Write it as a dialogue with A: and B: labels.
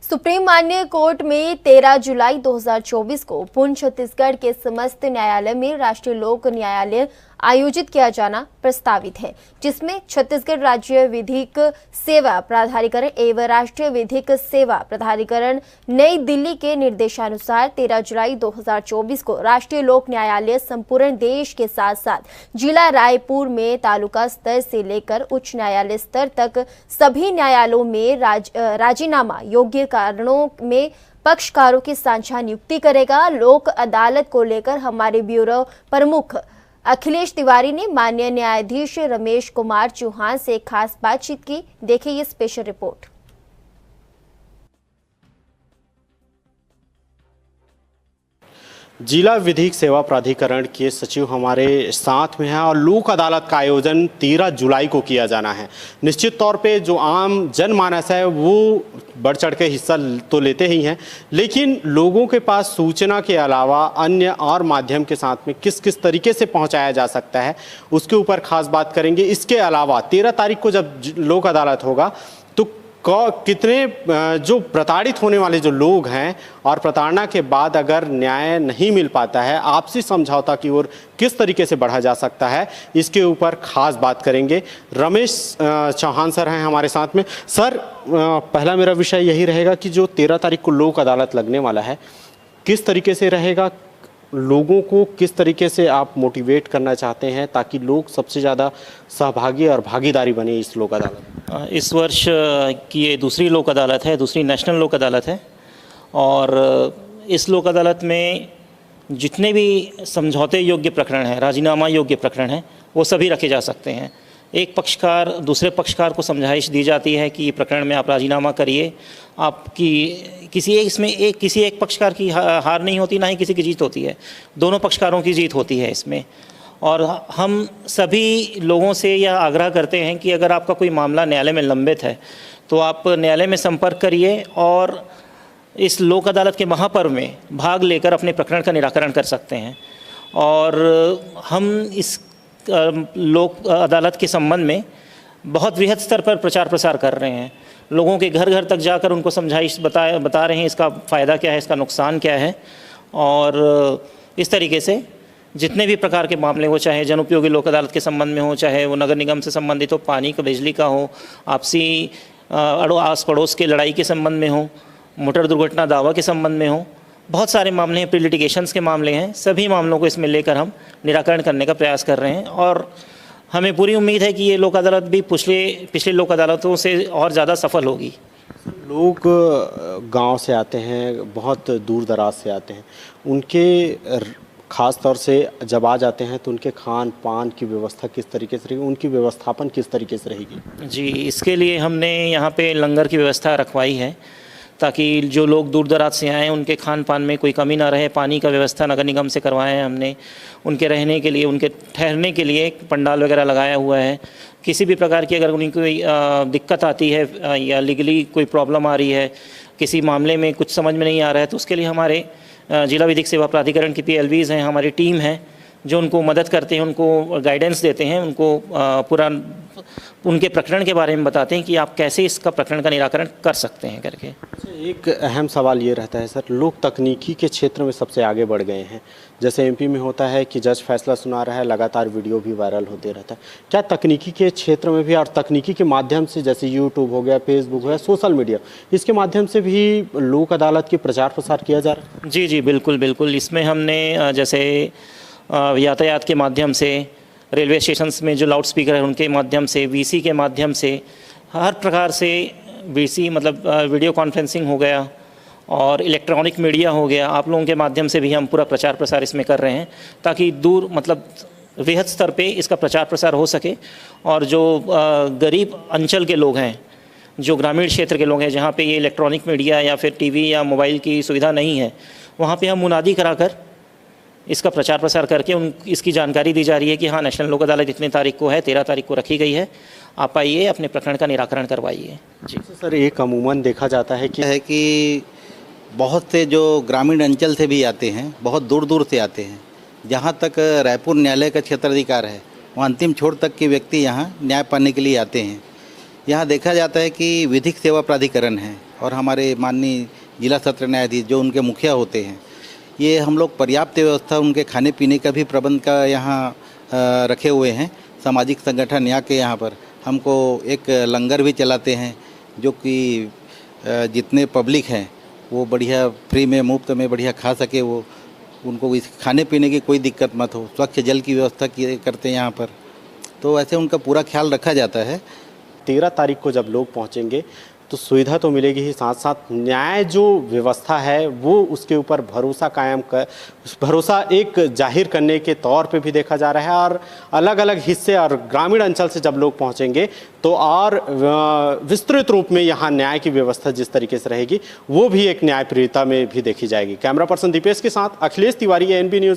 A: Supreme मान्य court में 13 जुलाई 2024 को पूर्ण छत्तीसगढ़ के समस्त न्यायालय में राष्ट्रीय लोक न्यायालय आयोजित किया जाना प्रस्तावित है, जिसमें छत्तीसगढ़ राज्य विधिक सेवा प्राधिकरण एवं राष्ट्रीय विधिक सेवा प्राधिकरण नई दिल्ली के निर्देशानुसार 13 जुलाई 2024 को राष्ट्रीय लोक न्यायालय संपूर्ण देश के साथ साथ जिला रायपुर में तालुका स्तर से लेकर उच्च न्यायालय स्तर तक सभी न्यायालयों में राजीनामा योग्य कारणों में पक्षकारों की साझा नियुक्ति करेगा। लोक अदालत को लेकर हमारे ब्यूरो प्रमुख अखिलेश तिवारी ने माननीय न्यायाधीश रमेश कुमार चौहान से खास बातचीत की। देखिए ये स्पेशल रिपोर्ट।
B: जिला विधिक सेवा प्राधिकरण के सचिव हमारे साथ में हैं और लोक अदालत का आयोजन 13 जुलाई को किया जाना है। निश्चित तौर पे जो आम जनमानस है वो बढ़ चढ़ के हिस्सा तो लेते ही हैं, लेकिन लोगों के पास सूचना के अलावा अन्य और माध्यम के साथ में किस किस तरीके से पहुंचाया जा सकता है उसके ऊपर खास बात करेंगे। इसके अलावा 13 तारीख को जब लोक अदालत होगा तो कितने जो प्रताड़ित होने वाले जो लोग हैं और प्रताड़ना के बाद अगर न्याय नहीं मिल पाता है, आपसी समझौता की ओर किस तरीके से बढ़ा जा सकता है, इसके ऊपर खास बात करेंगे। रमेश चौहान सर हैं हमारे साथ में। सर, पहला मेरा विषय यही रहेगा कि जो 13 तारीख को लोक अदालत लगने वाला है, किस तरीके से रहेगा, लोगों को किस तरीके से आप मोटिवेट करना चाहते हैं ताकि लोग सबसे ज़्यादा सहभागी और भागीदारी बने इस लोक अदालत?
C: इस वर्ष की ये दूसरी लोक अदालत है, दूसरी नेशनल लोक अदालत है और इस लोक अदालत में जितने भी समझौते योग्य प्रकरण हैं, राजीनामा योग्य प्रकरण हैं, वो सभी रखे जा सकते हैं। एक पक्षकार दूसरे पक्षकार को समझाइश दी जाती है कि प्रकरण में आप राजीनामा करिए। आपकी किसी एक पक्षकार की हार नहीं होती, ना ही किसी की जीत होती है, दोनों पक्षकारों की जीत होती है इसमें। और हम सभी लोगों से यह आग्रह करते हैं कि अगर आपका कोई मामला न्यायालय में लंबित है तो आप न्यायालय में संपर्क करिए और इस लोक अदालत के महापर्व में भाग लेकर अपने प्रकरण का निराकरण कर सकते हैं। और हम इस लोक अदालत के संबंध में बहुत वृहद स्तर पर प्रचार प्रसार कर रहे हैं। लोगों के घर घर तक जाकर उनको समझाइश बता रहे हैं इसका फ़ायदा क्या है, इसका नुकसान क्या है। और इस तरीके से जितने भी प्रकार के मामले हो, चाहे जन उपयोगी लोक अदालत के संबंध में हो, चाहे वो नगर निगम से संबंधित हो, पानी का, बिजली का हो, आपसी आस पड़ोस के लड़ाई के संबंध में हो, मोटर दुर्घटना दावा के संबंध में हो, बहुत सारे मामले हैं, प्री लिटिगेशंस के मामले हैं। सभी मामलों को इसमें लेकर हम निराकरण करने का प्रयास कर रहे हैं और हमें पूरी उम्मीद है कि ये लोक अदालत भी पिछले लोक अदालतों से और ज़्यादा सफल होगी।
B: लोग गांव से आते हैं, बहुत दूर दराज से आते हैं, उनके ख़ास तौर से जब आ जाते हैं तो उनके खान पान की व्यवस्था किस तरीके से रहेगी, उनकी व्यवस्थापन किस तरीके से रहेगी? जी,
C: इसके लिए हमने यहाँ पे लंगर की व्यवस्था रखवाई है ताकि जो लोग दूर दराज से आएँ उनके खान पान में कोई कमी ना रहे। पानी का व्यवस्था नगर निगम से करवाए हैं हमने। उनके रहने के लिए, उनके ठहरने के लिए पंडाल वगैरह लगाया हुआ है। किसी भी प्रकार की अगर उन्हें कोई दिक्कत आती है या लीगली कोई प्रॉब्लम आ रही है, किसी मामले में कुछ समझ में नहीं आ रहा है, तो उसके लिए हमारे जिला विधिक सेवा प्राधिकरण की PLVs हैं, हमारी टीम है जो उनको मदद करते हैं, उनको गाइडेंस देते हैं, उनको पूरा उनके प्रकरण के बारे में बताते हैं कि आप कैसे इसका प्रकरण का निराकरण कर सकते हैं करके।
B: एक अहम सवाल ये रहता है सर, लोग तकनीकी के क्षेत्र में सबसे आगे बढ़ गए हैं। जैसे MP में होता है कि जज फैसला सुना रहा है, लगातार वीडियो भी वायरल होते रहता है। क्या तकनीकी के क्षेत्र में भी और तकनीकी के माध्यम से, जैसे YouTube हो गया, Facebook हो गया, सोशल मीडिया, इसके माध्यम से भी लोक अदालत की प्रचार प्रसार किया जा रहा है?
C: जी, बिल्कुल बिल्कुल। इसमें हमने जैसे यातायात के माध्यम से, रेलवे स्टेशंस में जो लाउड स्पीकर है उनके माध्यम से, VC के माध्यम से, हर प्रकार से VC मतलब वीडियो कॉन्फ्रेंसिंग हो गया और इलेक्ट्रॉनिक मीडिया हो गया, आप लोगों के माध्यम से भी हम पूरा प्रचार प्रसार इसमें कर रहे हैं ताकि दूर मतलब वृहद स्तर पे इसका प्रचार प्रसार हो सके। और जो गरीब अंचल के लोग हैं, जो ग्रामीण क्षेत्र के लोग हैं, जहाँ पे ये इलेक्ट्रॉनिक मीडिया या फिर TV या मोबाइल की सुविधा नहीं है, वहाँ पे हम मुनादी कराकर इसका प्रचार प्रसार करके इसकी जानकारी दी जा रही है कि हाँ, नेशनल लोक अदालत इतनी तारीख को है, 13 तारीख को रखी गई है, आप आइए अपने प्रकरण का निराकरण करवाइए। जी
B: सर, एक अमूमन देखा जाता है
D: कि बहुत से जो ग्रामीण अंचल से भी आते हैं, बहुत दूर दूर से आते हैं। जहाँ तक रायपुर न्यायालय का क्षेत्राधिकार है, वहाँ अंतिम छोर तक के व्यक्ति यहाँ न्याय पाने के लिए आते हैं। यहाँ देखा जाता है कि विधिक सेवा प्राधिकरण है और हमारे माननीय जिला सत्र न्यायाधीश जो उनके मुखिया होते हैं, ये हम लोग पर्याप्त व्यवस्था उनके खाने पीने का भी प्रबंध का यहाँ रखे हुए हैं। सामाजिक संगठन यहाँ के यहाँ पर हमको एक लंगर भी चलाते हैं, जो कि जितने पब्लिक हैं वो बढ़िया फ्री में मुफ्त में बढ़िया खा सके, वो उनको इस खाने पीने की कोई दिक्कत मत हो। स्वच्छ जल की व्यवस्था करते हैं यहाँ पर, तो ऐसे उनका पूरा ख्याल रखा जाता है।
B: 13 तारीख को जब लोग पहुंचेंगे तो सुविधा तो मिलेगी ही, साथ साथ न्याय जो व्यवस्था है वो उसके ऊपर भरोसा एक जाहिर करने के तौर पे भी देखा जा रहा है। और अलग अलग हिस्से और ग्रामीण अंचल से जब लोग पहुंचेंगे तो और विस्तृत रूप में यहाँ न्याय की व्यवस्था जिस तरीके से रहेगी वो भी एक न्यायप्रियता में भी देखी जाएगी। कैमरा पर्सन दीपेश के साथ अखिलेश तिवारी, एएनबी न्यूज़।